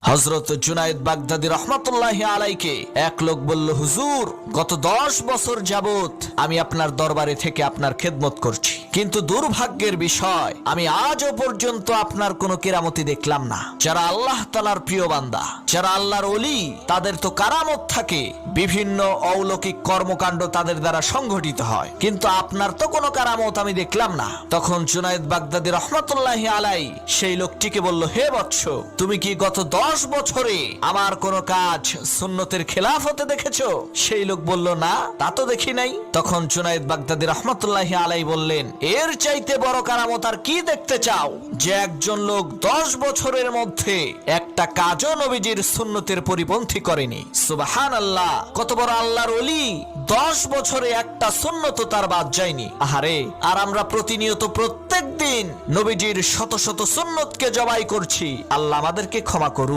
হযরত Junaid Baghdadi রহমাতুল্লাহি আলাইকে এক লোক বলল, হুজুর, গত 10 বছর যাবত আমি আপনার দরবারে থেকে আপনার খেদমত করছি, কিন্তু দুর্ভাগ্যের বিষয় আমি আজও পর্যন্ত আপনার কোনো কেরামতি দেখলাম না। যারা আল্লাহ তাআলার প্রিয় বান্দা, যারা আল্লাহর ওলি, তাদের তো কারামত থাকে, বিভিন্ন অলৌকিক কর্মকাণ্ড তাদের দ্বারা সংঘটিত হয়, কিন্তু আপনার তো কোনো কারামত আমি দেখলাম না। তখন জুনায়েদ বাগদাদী রহমাতুল্লাহি আলাই সেই লোকটিকে বলল, হে বৎস, তুমি কি গত 10 বছরে আমার কোন কাজ সুন্নতের খেলাফ হতে দেখেছো? সেই লোক বলল, না, তা তো দেখি নাই। তখন জুনায়েদ বাগদাদী রহমাতুল্লাহি আলাই বললেন, এর চাইতে বড় কারামত আর কি দেখতে চাও, যে একজন লোক 10 বছরের মধ্যে একটা কাজও নবীজির সুন্নতের পরিপন্থী করেনি। সুবহানাল্লাহ, কত বড় আল্লাহর ওলি, 10 বছরে একটা সুন্নত তার বাদ যায়নি। আহারে, আর আমরা প্রতিনিয়ত প্রত্যেক দিন নবীজির শত শত সুন্নতকে জবাই করছি। আল্লাহ আমাদেরকে ক্ষমা করুন।